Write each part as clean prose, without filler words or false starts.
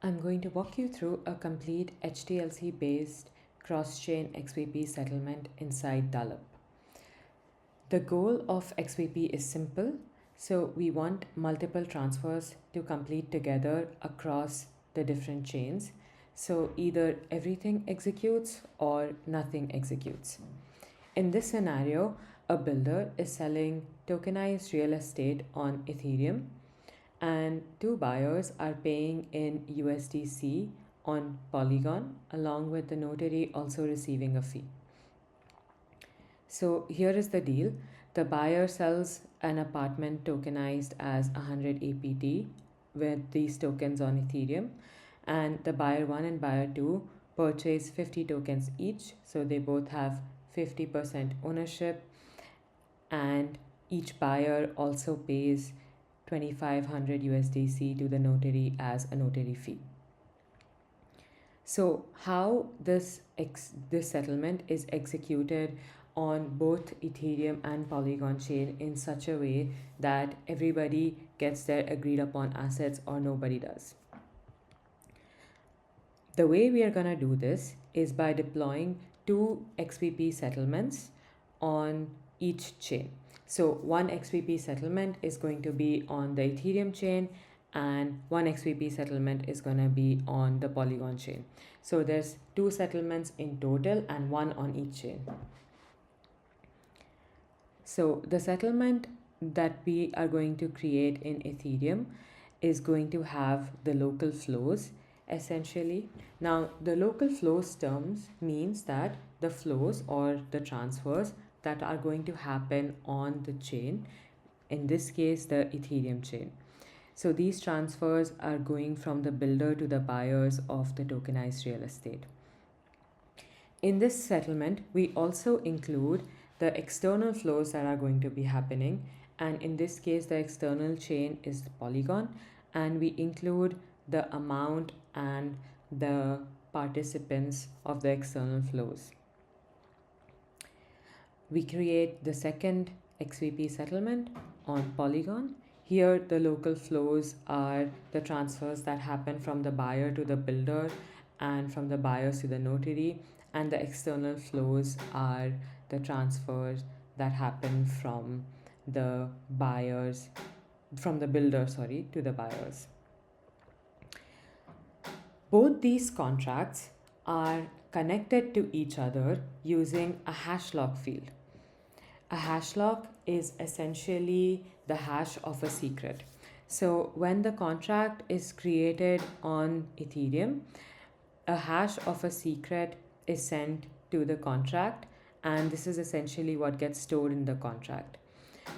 I'm going to walk you through a complete HTLC based cross-chain XvP settlement inside DALP. The goal of XvP is simple. So we want multiple transfers to complete together across the different chains. So either everything executes or nothing executes. In this scenario, a builder is selling tokenized real estate on Ethereum, and two buyers are paying in USDC on Polygon, along with the notary also receiving a fee. So here is the deal. The buyer sells an apartment tokenized as 100 APT with these tokens on Ethereum, and the buyer 1 and buyer 2 purchase 50 tokens each, so they both have 50% ownership, and each buyer also pays 2500 USDC to the notary as a notary fee. So how this settlement is executed on both Ethereum and Polygon chain in such a way that everybody gets their agreed upon assets or nobody does. The way we are going to do this is by deploying two XvP settlements on each chain. So one XvP settlement is going to be on the Ethereum chain, and one XvP settlement is going to be on the Polygon chain. So there's two settlements in total and one on each chain. So the settlement that we are going to create in Ethereum is going to have the local flows essentially. Now the local flows terms means that the flows or the transfers that are going to happen on the chain, in this case the Ethereum chain. So these transfers are going from the builder to the buyers of the tokenized real estate. In this settlement, we also include the external flows that are going to be happening, and in this case the external chain is the Polygon, and we include the amount and the participants of the external flows. We create the second XvP settlement on Polygon. Here the local flows are the transfers that happen from the buyer to the builder and from the buyers to the notary, and the external flows are the transfers that happen from the buyers, from the builder, to the buyers. Both these contracts are connected to each other using a hash lock field. A hash lock is essentially the hash of a secret. So when the contract is created on Ethereum, a hash of a secret is sent to the contract, and this is essentially what gets stored in the contract.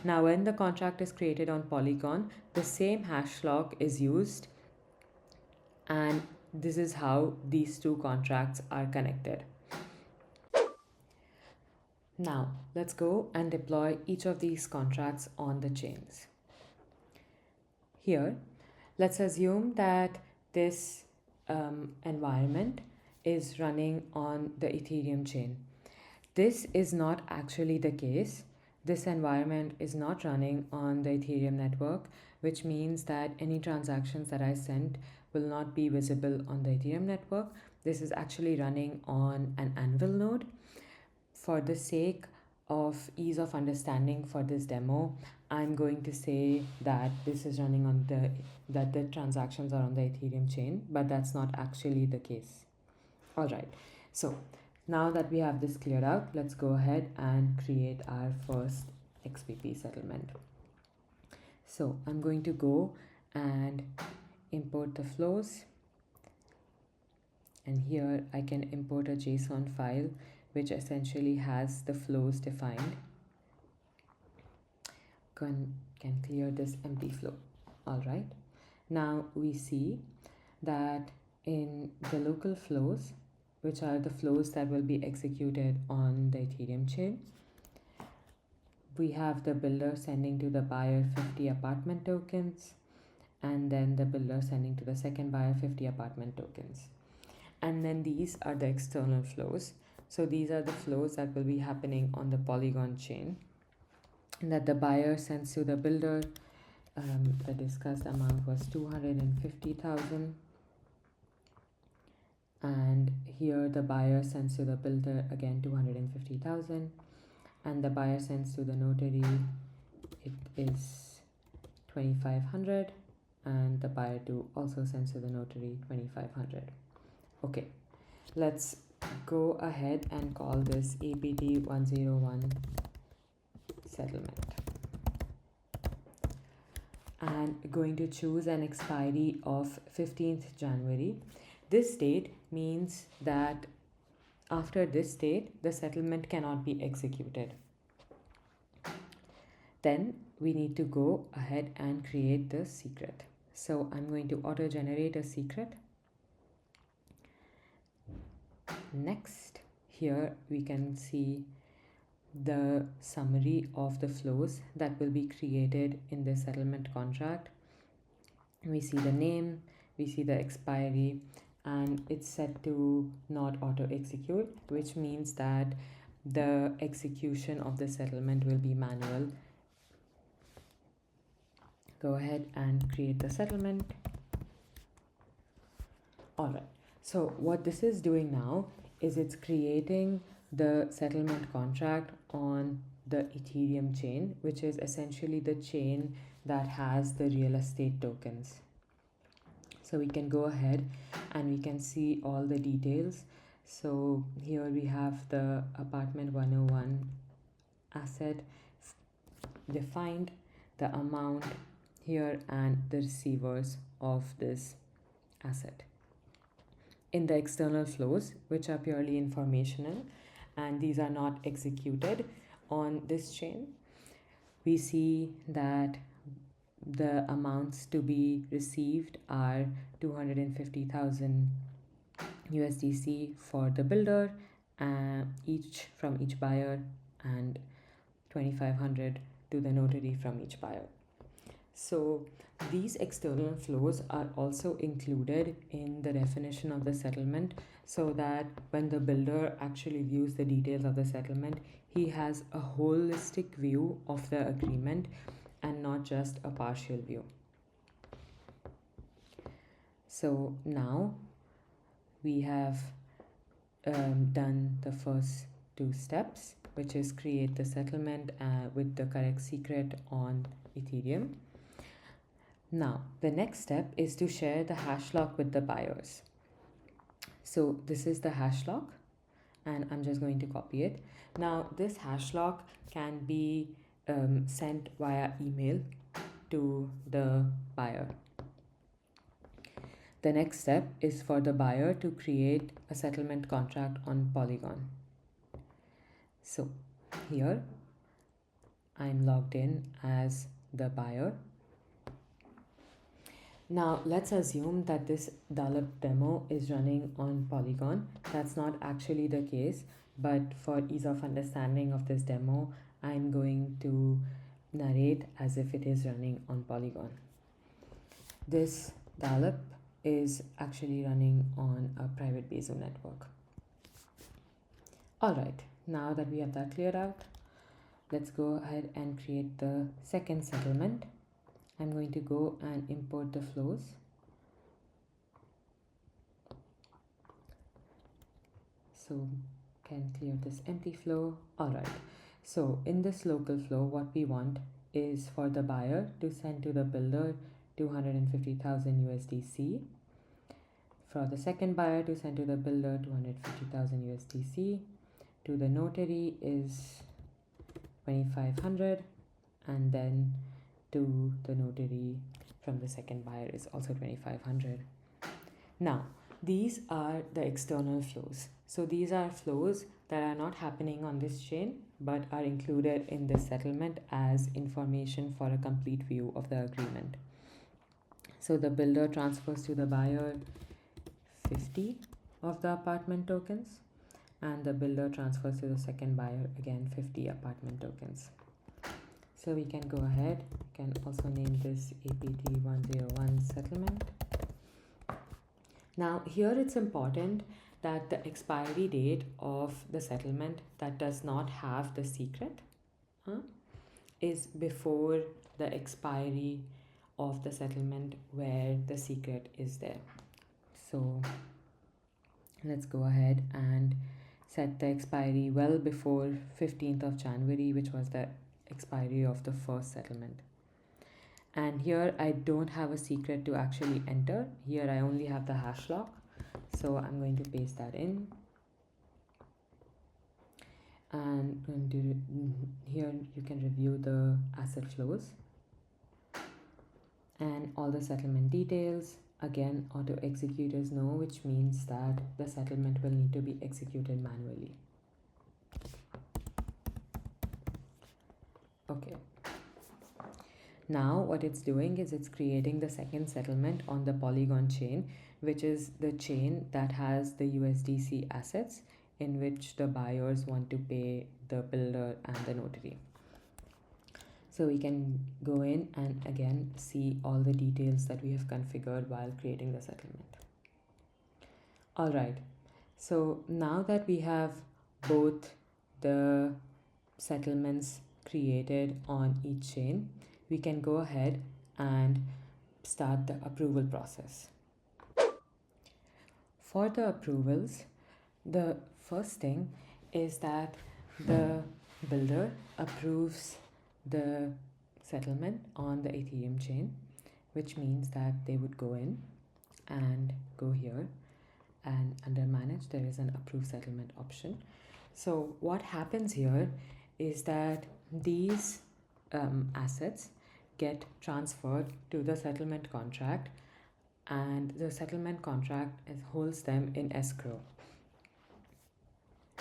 Now when the contract is created on Polygon, the same hash lock is used, and this is how these two contracts are connected. Now let's go and deploy each of these contracts on the chains. Here, let's assume that this environment is running on the Ethereum chain. This is not actually the case. This environment is not running on the Ethereum network, which means that any transactions that I sent will not be visible on the Ethereum network. This is actually running on an Anvil node. For the sake of ease of understanding for this demo, I'm going to say that this is running on that the transactions are on the Ethereum chain, but that's not actually the case. All right, so now that we have this cleared out, let's go ahead and create our first XvP settlement. So I'm going to go and import the flows, and here I can import a JSON file which essentially has the flows defined. Can clear this empty flow. All right, now we see that in the local flows, which are the flows that will be executed on the Ethereum chain, we have the builder sending to the buyer 50 apartment tokens, and then the builder sending to the second buyer 50 apartment tokens. And then these are the external flows. So these are the flows that will be happening on the Polygon chain, that the buyer sends to the builder. The discussed amount was 250,000. and here the buyer sends to the builder again 250,000, and the buyer sends to the notary, it is 2500, and the buyer too also sends to the notary 2500. Okay, let's go ahead and call this APT 101 settlement, and going to choose an expiry of 15th January. This date means that after this date the settlement cannot be executed. Then we need to go ahead and create the secret. So I'm going to auto generate a secret. Next, here we can see the summary of the flows that will be created in the settlement contract. We see the name, we see the expiry, and it's set to not auto execute, which means that the execution of the settlement will be manual. Go ahead and create the settlement. Alright, so what this is doing now is it's creating the settlement contract on the Ethereum chain, which is essentially the chain that has the real estate tokens. So we can go ahead and we can see all the details. So here we have the apartment 101 asset defined, the amount here, and the receivers of this asset. In the external flows, which are purely informational and these are not executed on this chain, we see that the amounts to be received are 250,000 USDC for the builder, each from each buyer, and 2,500 to the notary from each buyer. So these external flows are also included in the definition of the settlement, so that when the builder actually views the details of the settlement, he has a holistic view of the agreement and not just a partial view. So now we have done the first two steps, which is create the settlement with the correct secret on Ethereum. Now, the next step is to share the hash lock with the buyers. So this is the hash lock, and I'm just going to copy it. Now, this hash lock can be sent via email to the buyer. The next step is for the buyer to create a settlement contract on Polygon. So here I'm logged in as the buyer. Now let's assume that this DALP demo is running on Polygon. That's not actually the case, but for ease of understanding of this demo, I'm going to narrate as if it is running on Polygon. This DALP is actually running on a private Bezo network. Alright, now that we have that cleared out, let's go ahead and create the second settlement. I'm going to go and import the flows. So can clear this empty flow. Alright, so in this local flow, what we want is for the buyer to send to the builder 250,000 USDC. For the second buyer to send to the builder 250,000 USDC. To the notary is 2,500, and then to the notary from the second buyer is also 2,500. Now, these are the external flows. So these are flows that are not happening on this chain, but are included in the settlement as information for a complete view of the agreement. So the builder transfers to the buyer 50 of the apartment tokens, and the builder transfers to the second buyer again 50 apartment tokens. So we can go ahead, can also name this APT 101 settlement. Now here it's important that the expiry date of the settlement that does not have the secret is before the expiry of the settlement where the secret is there. So Let's go ahead and set the expiry well before 15th of January, which was the expiry of the first settlement. And here I don't have a secret to actually enter. Here I only have the hash lock. So I'm going to paste that in. And here you can review the asset flows and all the settlement details. Again, auto execute is no, which means that the settlement will need to be executed manually. Okay. Now what it's doing is it's creating the second settlement on the Polygon chain, which is the chain that has the USDC assets in which the buyers want to pay the builder and the notary. So we can go in and again see all the details that we have configured while creating the settlement. All right, so now that we have both the settlements created on each chain, we can go ahead and start the approval process. For the approvals, the first thing is that the builder approves the settlement on the Ethereum chain, which means that they would go in and go here, and under manage there is an approve settlement option. So what happens here is that these assets get transferred to the settlement contract, and the settlement contract holds them in escrow.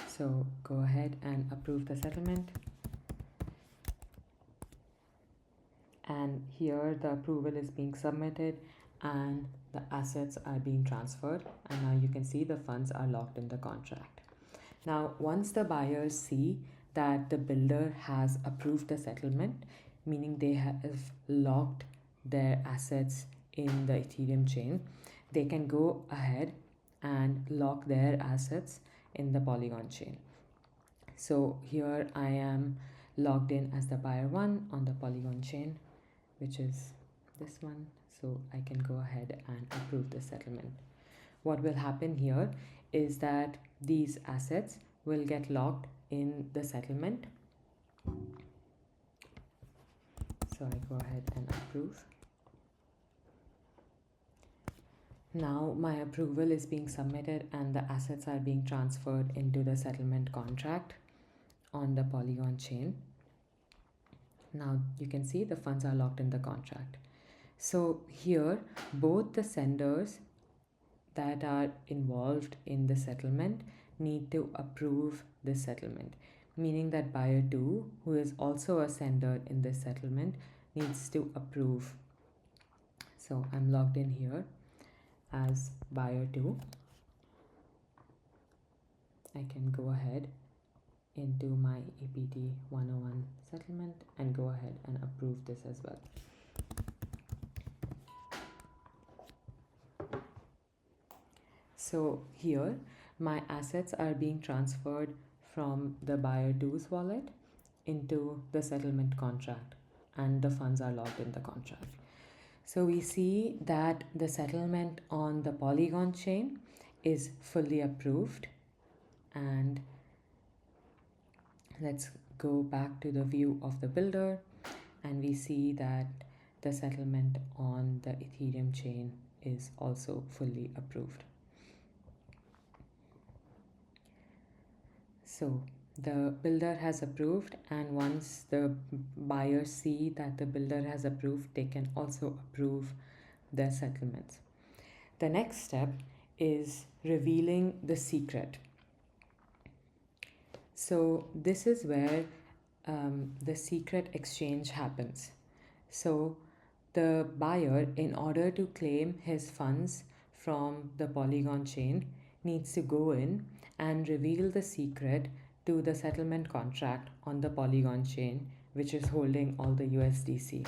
So go ahead and approve the settlement. And here the approval is being submitted and the assets are being transferred, and now you can see the funds are locked in the contract. Now once the buyers see that the builder has approved the settlement, meaning they have locked their assets in the Ethereum chain, they can go ahead and lock their assets in the Polygon chain. So here I am logged in as the buyer 1 on the Polygon chain, which is this one. So I can go ahead and approve the settlement. What will happen here is that these assets will get locked in the settlement. So I go ahead and approve. Now my approval is being submitted and the assets are being transferred into the settlement contract on the Polygon chain. Now you can see the funds are locked in the contract. So here both the senders that are involved in the settlement need to approve this settlement, meaning that buyer 2, who is also a sender in this settlement, needs to approve. So I'm logged in here as buyer 2. I can go ahead into my APT 101 settlement and go ahead and approve this as well. So here my assets are being transferred from the buyer 2's wallet into the settlement contract, and the funds are locked in the contract. So we see that the settlement on the Polygon chain is fully approved, and let's go back to the view of the builder, and we see that the settlement on the Ethereum chain is also fully approved. So the builder has approved, and once the buyers see that the builder has approved, they can also approve their settlements. The next step is revealing the secret. So this is where the secret exchange happens. So the buyer, in order to claim his funds from the Polygon chain, needs to go in and reveal the secret to the settlement contract on the Polygon chain, which is holding all the USDC.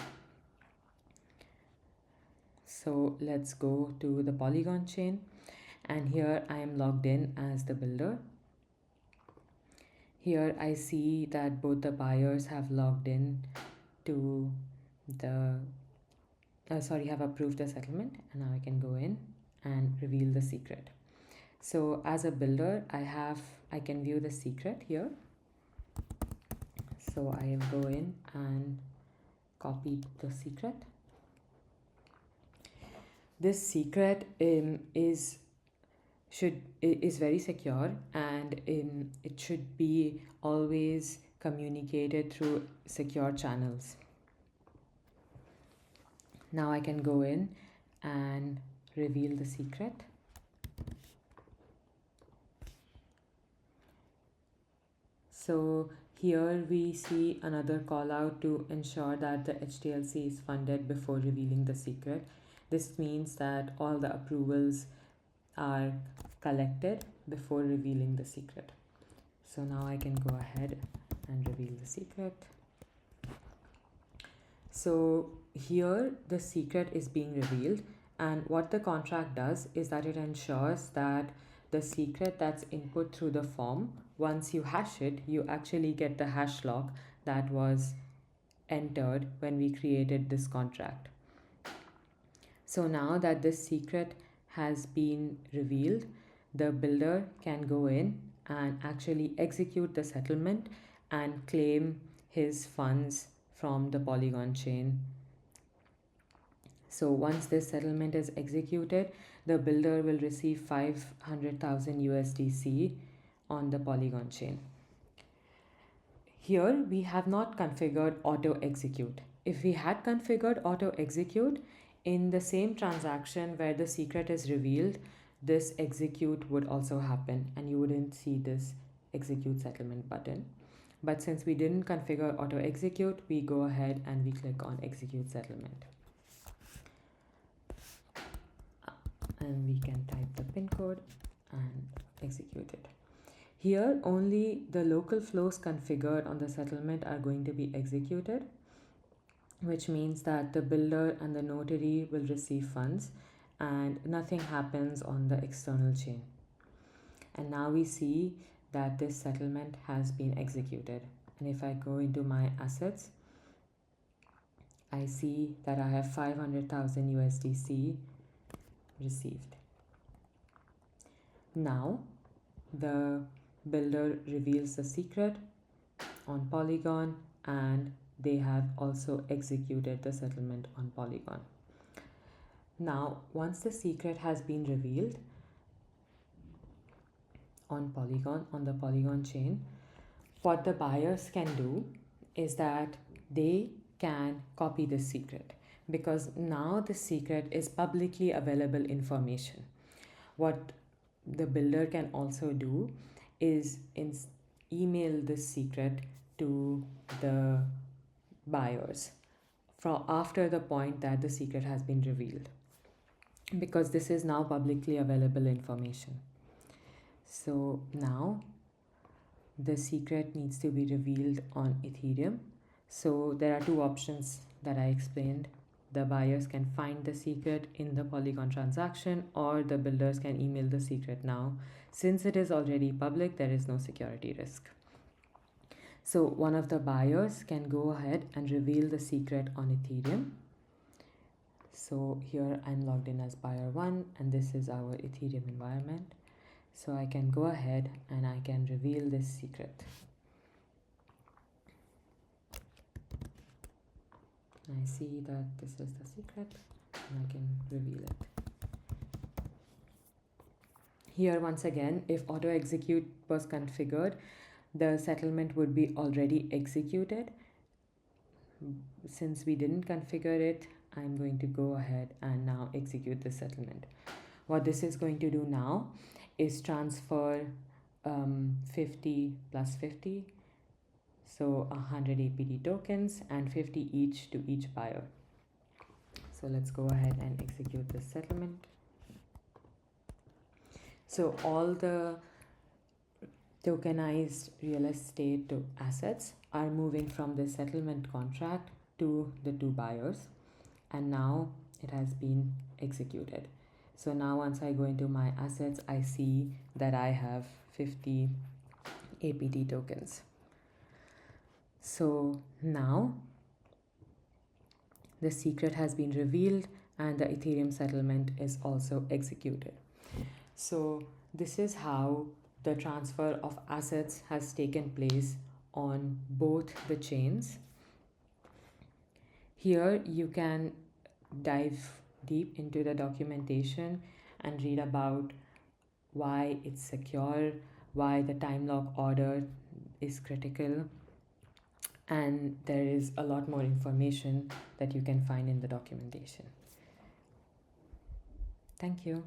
So let's go to the Polygon chain, and here I am logged in as the builder. Here I see that both the buyers have logged in to the have approved the settlement, and now I can go in and reveal the secret. So as a builder, I can view the secret here. So I go in and copy the secret. This secret is very secure, and it should be always communicated through secure channels. Now I can go in and reveal the secret. So here we see another call out to ensure that the HTLC is funded before revealing the secret. This means that all the approvals are collected before revealing the secret. So now I can go ahead and reveal the secret. So here the secret is being revealed, and what the contract does is that it ensures that the secret that's input through the form, once you hash it, you actually get the hash lock that was entered when we created this contract. So now that this secret has been revealed, the builder can go in and actually execute the settlement and claim his funds from the Polygon chain. So once this settlement is executed, the builder will receive 500,000 USDC on the Polygon chain. Here we have not configured auto execute. If we had configured auto execute in the same transaction where the secret is revealed, this execute would also happen and you wouldn't see this execute settlement button. But since we didn't configure auto execute, we go ahead and we click on execute settlement. And we can type the pin code and execute it. Here only the local flows configured on the settlement are going to be executed, which means that the builder and the notary will receive funds and nothing happens on the external chain. And now we see that this settlement has been executed. And if I go into my assets, I see that I have 500,000 USDC received. Now the builder reveals the secret on Polygon and they have also executed the settlement on Polygon. Now once the secret has been revealed on Polygon, on the Polygon chain, what the buyers can do is that they can copy the secret, because now the secret is publicly available information. What the builder can also do is email this secret to the buyers from after the point that the secret has been revealed, because this is now publicly available information. So now the secret needs to be revealed on Ethereum. So there are two options that I explained. The buyers can find the secret in the Polygon transaction, or the builders can email the secret now. Since it is already public, there is no security risk. So one of the buyers can go ahead and reveal the secret on Ethereum. So here I'm logged in as buyer 1 and this is our Ethereum environment. So I can go ahead and I can reveal this secret. I see that this is the secret and I can reveal it. Here once again, if auto execute was configured, the settlement would be already executed. Since we didn't configure it, I'm going to go ahead and now execute the settlement. What this is going to do now is transfer 50 plus 50, so 100 APT tokens and 50 each to each buyer. So let's go ahead and execute this settlement. So all the tokenized real estate assets are moving from the settlement contract to the two buyers, and now it has been executed. So now once I go into my assets, I see that I have 50 APT tokens. So now the secret has been revealed and the Ethereum settlement is also executed. So this is how the transfer of assets has taken place on both the chains. Here you can dive deep into the documentation and read about why it's secure, why the time lock order is critical, and there is a lot more information that you can find in the documentation. Thank you.